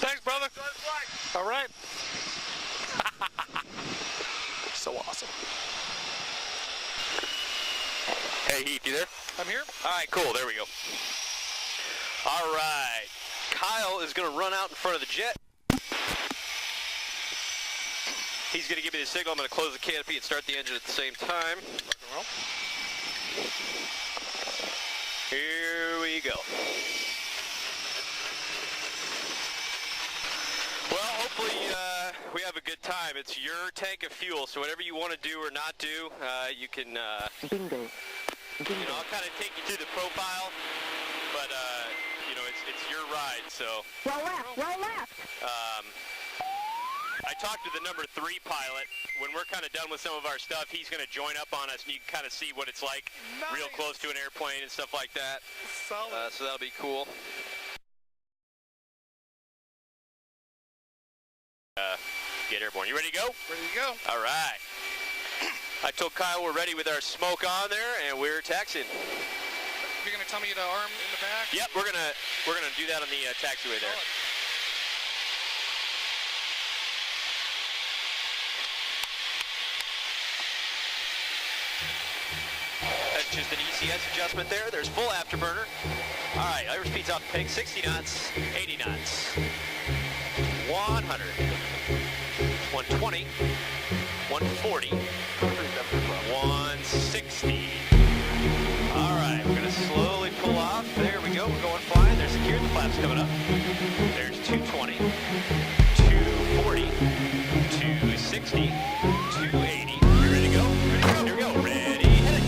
Thanks, brother. All right. So awesome. Hey, Heath, you there? I'm here. All right, cool. There we go. All right. Kyle is going to run out in front of the jet. He's going to give me the signal. I'm going to close the canopy and start the engine at the same time. Here we go. Well, hopefully we have a good time. It's your tank of fuel, so whatever you want to do or not do, you can, Bingo. you know, I'll kind of take you through the profile, but, you know, it's your ride, so. Roll left, roll left. I talked to the number 3 pilot. When we're kind of done with some of our stuff, he's going to join up on us, and you can kind of see what it's like real close to an airplane and stuff like that. Solid. So that'll be cool. Get airborne. You ready to go? Ready to go. All right. I told Kyle we're ready with our smoke on there, and we're taxiing. You're gonna tell me to arm in the back? Yep, we're gonna do that on the taxiway there. That's just an ECS adjustment there. There's full afterburner. All right, airspeed's off the peg. 60 knots, 80 knots, 100, 120, 140, 160. All right, we're gonna slowly pull off. There we go, we're going flying. There's secure, the flaps coming up. There's 220, 240, 260, 280. You ready to go? Ready to go? Here we go. Ready, hit it.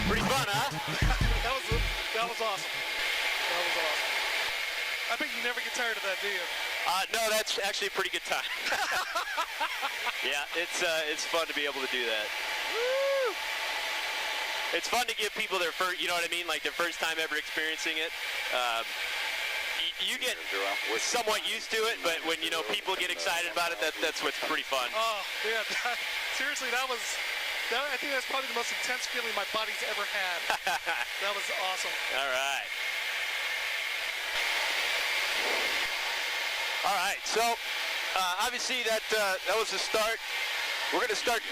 Pretty fun, huh? That was awesome. That was awesome. I bet you never get tired of that, do you? No, that's actually a pretty good time. Yeah, it's fun to be able to do that. Woo! It's fun to give people their first, you know what I mean, like their first time ever experiencing it. You get somewhat used to it, but when, you know, people get excited about it, that's what's pretty fun. Oh, yeah. Seriously, I think that's probably the most intense feeling my body's ever had. That was awesome. All right. All right, so obviously that was the start. We're going to start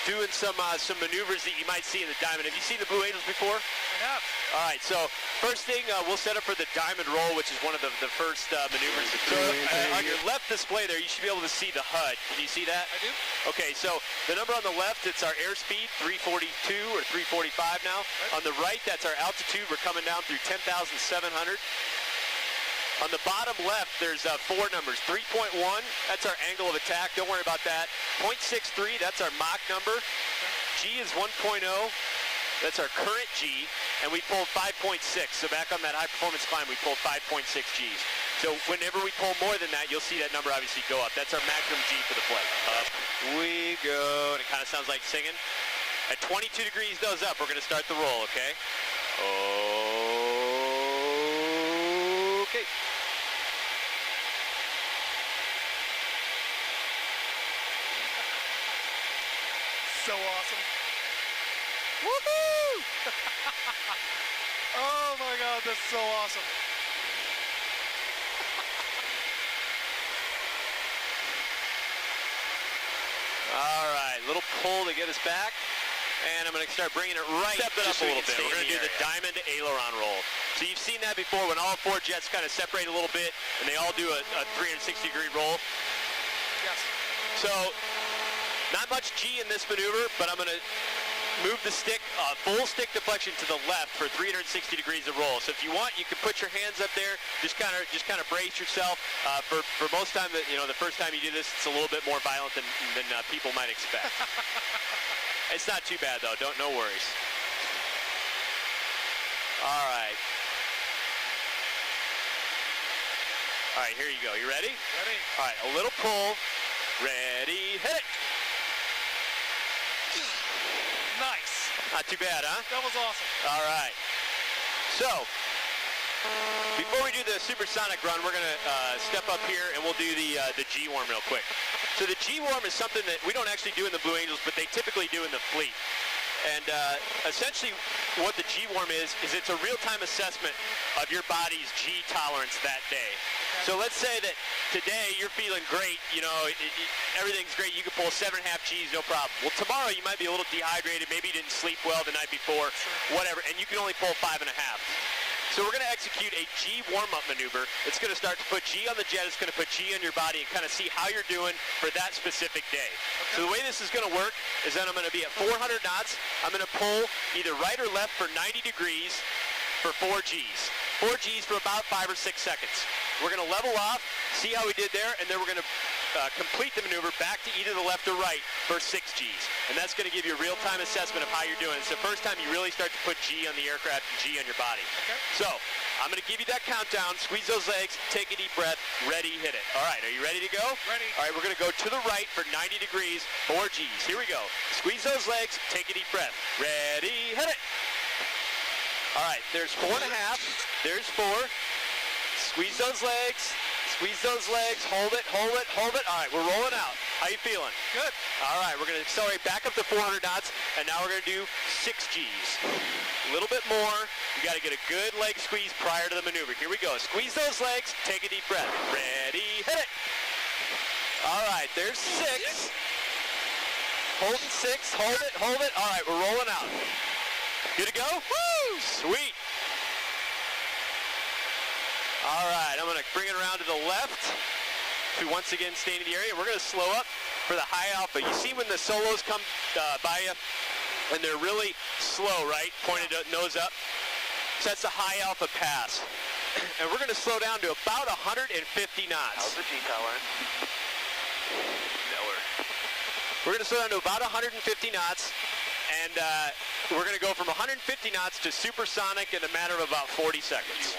doing some maneuvers that you might see in the Diamond. Have you seen the Blue Angels before? I have. All right, so first thing, we'll set up for the Diamond Roll, which is one of the first maneuvers. So on your left display there, you should be able to see the HUD. Can you see that? I do. Okay, so the number on the left, it's our airspeed, 342 or 345 now. Right. On the right, that's our altitude. We're coming down through 10,700. On the bottom left, there's 4 numbers. 3.1, that's our angle of attack. Don't worry about that. 0.63, that's our Mach number. G is 1.0. That's our current G. And we pulled 5.6. So back on that high performance climb, we pulled 5.6 Gs. So whenever we pull more than that, you'll see that number obviously go up. That's our maximum G for the flight. Up we go. And it kind of sounds like singing. At 22 degrees nose up, we're going to start the roll, okay? Okay. So awesome. Woohoo! Oh my God, that's so awesome. All right, little pull to get us back. And I'm going to start bringing it right. Step it up a little bit. We're going to do the Diamond aileron roll. So you've seen that before when all 4 jets kind of separate a little bit and they all do a 360-degree roll. Yes. So not much G in this maneuver, but I'm going to move the stick, full stick deflection to the left for 360 degrees of roll. So if you want, you can put your hands up there, just kind of brace yourself. For most time, you know, the first time you do this, it's a little bit more violent than people might expect. It's not too bad though. No worries. All right. All right, here you go. You ready? Ready. All right, a little pull, Ready, hit it. Nice. Not too bad, huh? That was awesome. All right. So, before we do the supersonic run, we're going to step up here and we'll do the G-Warm real quick. So the G-Warm is something that we don't actually do in the Blue Angels, but they typically do in the fleet. And essentially what the G-Warm is it's a real-time assessment of your body's G tolerance that day. So let's say that today you're feeling great, you know, everything's great, you can pull 7.5 Gs, no problem. Well, tomorrow you might be a little dehydrated, maybe you didn't sleep well the night before, whatever, and you can only pull 5.5. So we're going to execute a G warm-up maneuver. It's going to start to put G on the jet. It's going to put G on your body and kind of see how you're doing for that specific day. Okay. So the way this is going to work is that I'm going to be at 400 knots. I'm going to pull either right or left for 90 degrees for 4 Gs. 4 Gs for about 5 or 6 seconds. We're going to level off, see how we did there, and then we're going to complete the maneuver back to either the left or right for 6 Gs. And that's going to give you a real-time assessment of how you're doing. It's the first time you really start to put G on the aircraft and G on your body. Okay. So I'm going to give you that countdown. Squeeze those legs. Take a deep breath. Ready, hit it. All right, are you ready to go? Ready. All right, we're going to go to the right for 90 degrees, 4 Gs. Here we go. Squeeze those legs. Take a deep breath. Ready, hit it. All right, there's 4.5. There's 4. Squeeze those legs. Squeeze those legs. Hold it, hold it, hold it. All right, we're rolling out. How you feeling? Good. All right, we're going to accelerate back up to 400 knots, and now we're going to do 6 Gs. A little bit more. You got to get a good leg squeeze prior to the maneuver. Here we go. Squeeze those legs. Take a deep breath. Ready, hit it. All right, there's 6. Holding 6. Hold it, hold it. All right, we're rolling out. Good to go? Woo! Sweet. All right, I'm going to bring it around to the left to once again stay in the area. We're going to slow up for the high alpha. You see when the solos come by you and they're really slow, right? Pointed nose up. So that's the high alpha pass. And we're going to slow down to about 150 knots. How's the G tolerance? Lower. We're going to slow down to about 150 knots. And we're going to go from 150 knots to supersonic in a matter of about 40 seconds.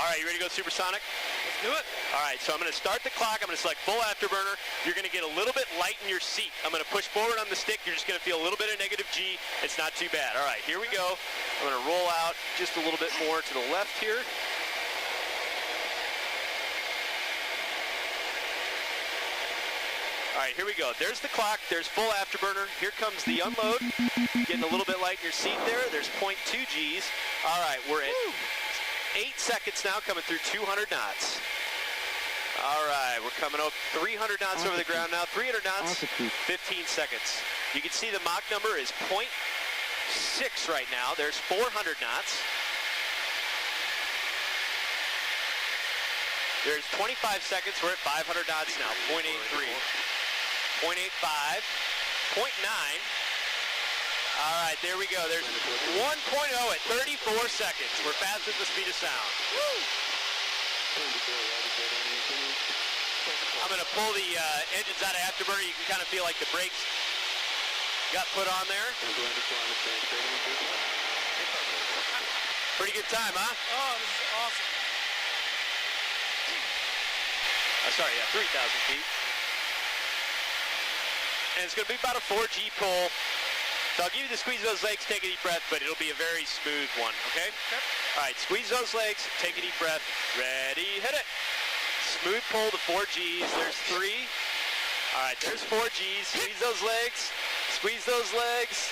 All right, you ready to go supersonic? Let's do it. All right, so I'm going to start the clock. I'm going to select full afterburner. You're going to get a little bit light in your seat. I'm going to push forward on the stick. You're just going to feel a little bit of negative G. It's not too bad. All right, here we go. I'm going to roll out just a little bit more to the left here. All right, here we go. There's the clock. There's full afterburner. Here comes the unload. Getting a little bit light in your seat there. There's 0.2 Gs. All right, we're at 8 seconds now, coming through 200 knots. All right, we're coming up 300 knots over the ground now. 300 knots, 15 seconds. You can see the Mach number is 0.6 right now. There's 400 knots. There's 25 seconds. We're at 500 knots now. 0.83, 0.85, 0.9. All right, there we go. There's 1.0 at 34 seconds. We're fast at the speed of sound. Woo! I'm going to pull the engines out of afterburner. You can kind of feel like the brakes got put on there. Pretty good time, huh? Oh, this is awesome. Sorry, yeah, 3,000 feet. And it's going to be about a 4G pull. So I'll give you the squeeze those legs, take a deep breath, but it'll be a very smooth one, okay? Okay. All right, squeeze those legs, take a deep breath. Ready, hit it. Smooth pull to 4 Gs. There's 3. All right, there's 4 Gs. Squeeze those legs. Squeeze those legs.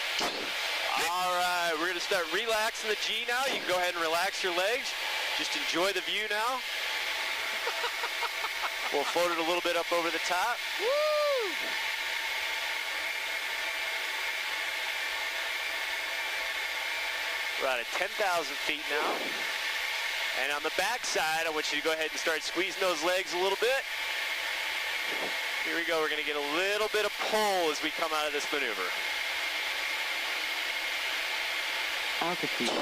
All right, we're going to start relaxing the G now. You can go ahead and relax your legs. Just enjoy the view now. We'll float it a little bit up over the top. Woo! We're out at 10,000 feet now. And on the back side, I want you to go ahead and start squeezing those legs a little bit. Here we go. We're going to get a little bit of pull as we come out of this maneuver. Altitude.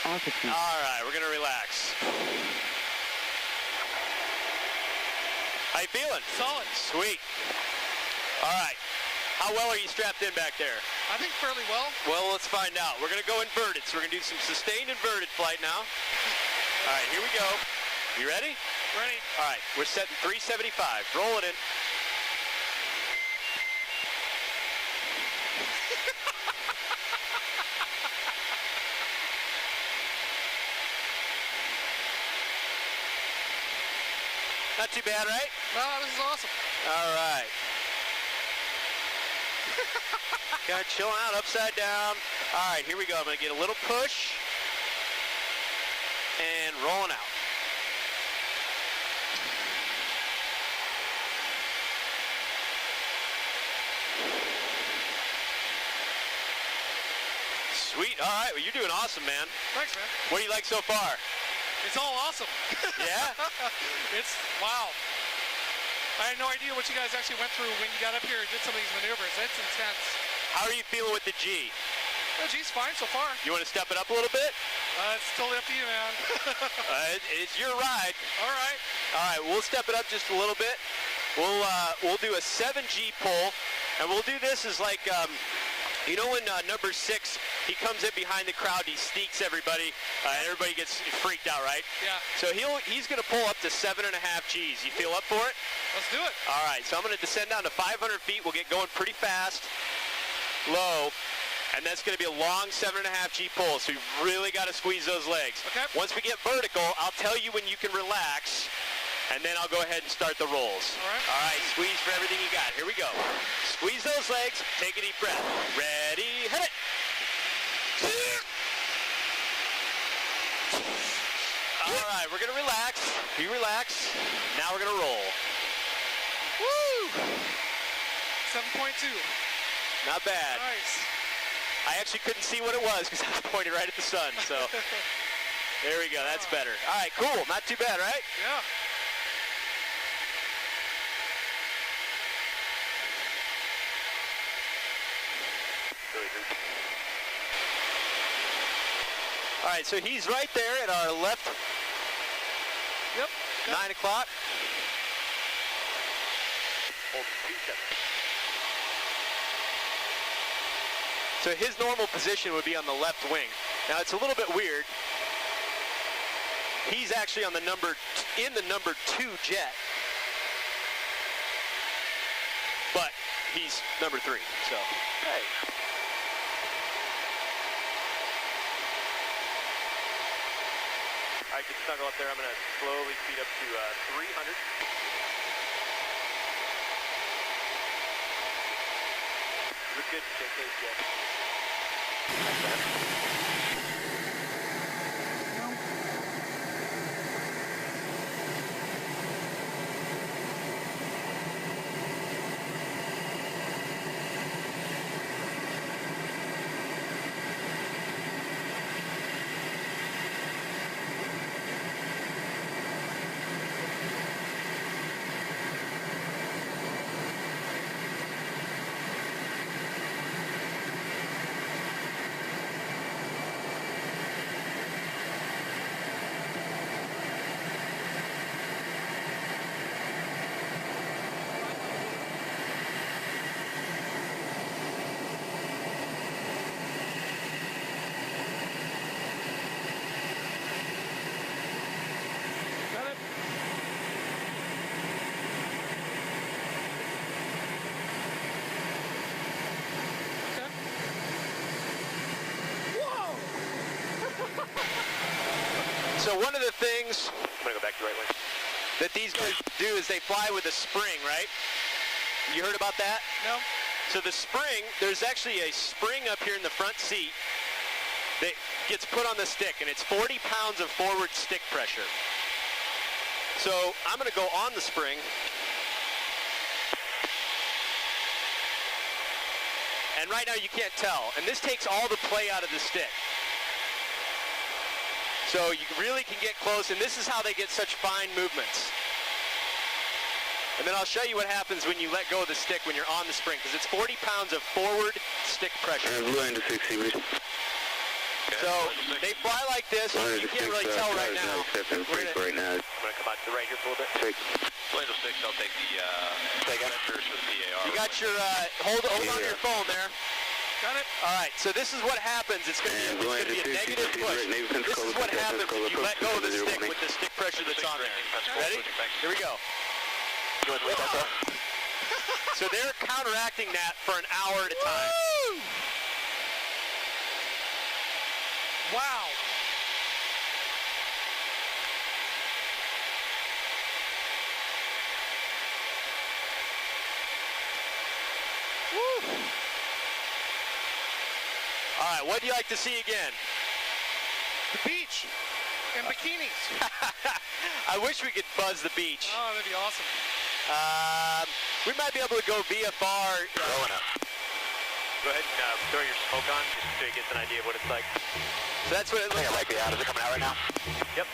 Altitude. All right, we're going to relax. How you feeling? Solid. Sweet. All right. How well are you strapped in back there? I think fairly well. Well, let's find out. We're going to go inverted. So we're going to do some sustained inverted flight now. All right, here we go. You ready? Ready. All right, we're setting 375. Roll it in. Not too bad, right? No, this is awesome. All right. Kind of chilling out, upside down. All right, here we go. I'm going to get a little push and rolling out. Sweet. All right. Well, you're doing awesome, man. Thanks, man. What do you like so far? It's all awesome. Yeah? It's, wow. I had no idea what you guys actually went through when you got up here and did some of these maneuvers. It's intense. How are you feeling with the G? The G's fine so far. You want to step it up a little bit? It's totally up to you, man. It's your ride. All right. All right, we'll step it up just a little bit. We'll do a 7G pull, and we'll do this as like, you know when number 6, he comes in behind the crowd, he sneaks everybody, and everybody gets freaked out, right? Yeah. So he's going to pull up to 7.5 Gs. You feel up for it? Let's do it. All right, so I'm going to descend down to 500 feet. We'll get going pretty fast, low, and that's going to be a long 7.5 G pull, so you really got to squeeze those legs. Okay. Once we get vertical, I'll tell you when you can relax, and then I'll go ahead and start the rolls. All right. All right, squeeze for everything you got. Here we go. Squeeze those legs. Take a deep breath. Ready, hit it. All right, we're going to relax. You relax. Now we're going to roll. Woo! 7.2. Not bad. Nice. I actually couldn't see what it was because I was pointed right at the sun, so there we go. That's better. All right, cool. Not too bad, right? Yeah. All right, so he's right there at our left, Yep. 9 o'clock. So his normal position would be on the left wing. Now it's a little bit weird. He's actually on the number 2 jet, but he's number 3. So hey. All right, get snuggle up there. I'm going to slowly speed up to 300. You're good, JK, yeah. So one of the things, I'm going to go back to the right way, that these guys do is they fly with a spring, right? You heard about that? No. So the spring, there's actually a spring up here in the front seat that gets put on the stick, and it's 40 pounds of forward stick pressure. So I'm going to go on the spring. And right now you can't tell. And this takes all the play out of the stick. So you really can get close, and this is how they get such fine movements. And then I'll show you what happens when you let go of the stick when you're on the spring, because it's 40 pounds of forward stick pressure. Blue into 60, please. So they fly like this. You can't really tell right now. I'm going to come out to the right here for a little bit. Blue into 6, I'll take the vectors with PAR. You got your, hold on to your phone there. Got it. All right, so this is what happens. It's going to be a negative push. This is what happens if you let go of the stick with the stick pressure that's on there. Ready? Here we go. So they're counteracting that for an hour at a time. Woo! Wow. All right, what do you like to see again? The beach and bikinis. I wish we could buzz the beach. Oh, that'd be awesome. We might be able to go VFR. Rolling up. Go ahead and throw your smoke on just so you get an idea of what it's like. So that's what it looks like. Is it coming out right now? Yep.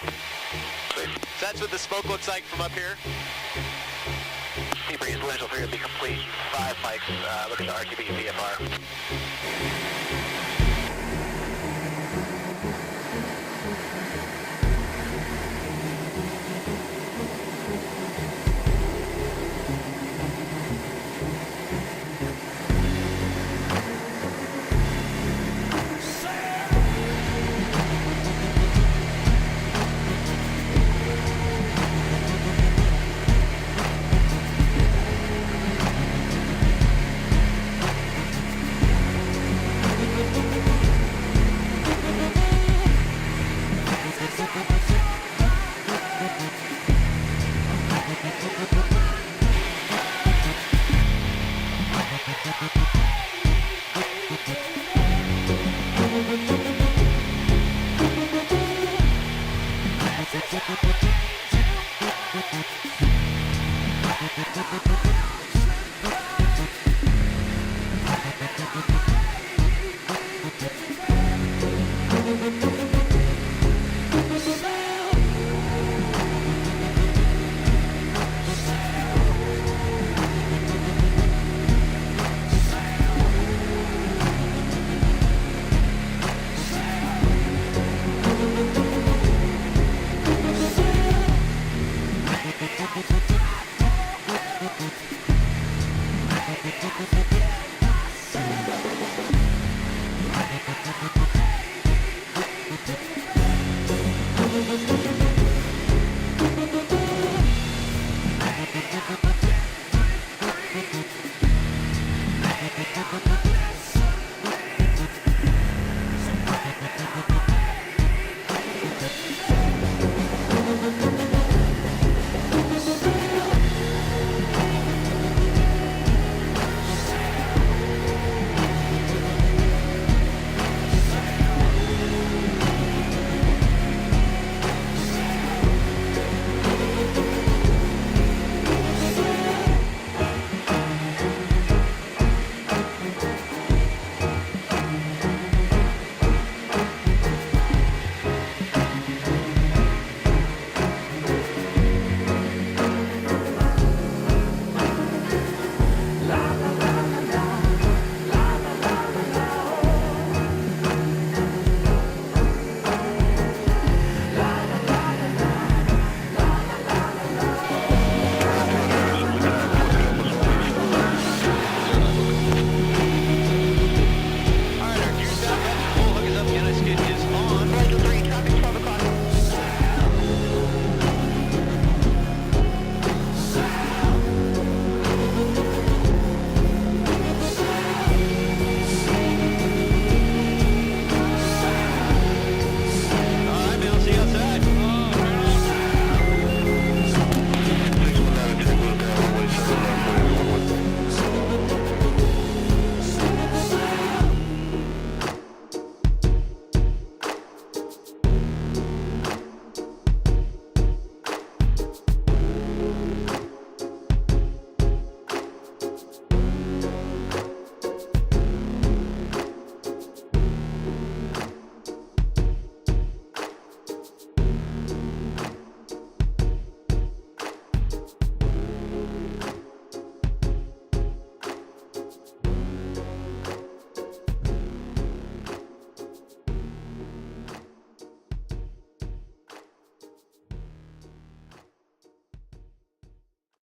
So that's what the smoke looks like from up here. T-Breeze, Winchell 3 will be complete. 5 mics, look at the RTB VFR.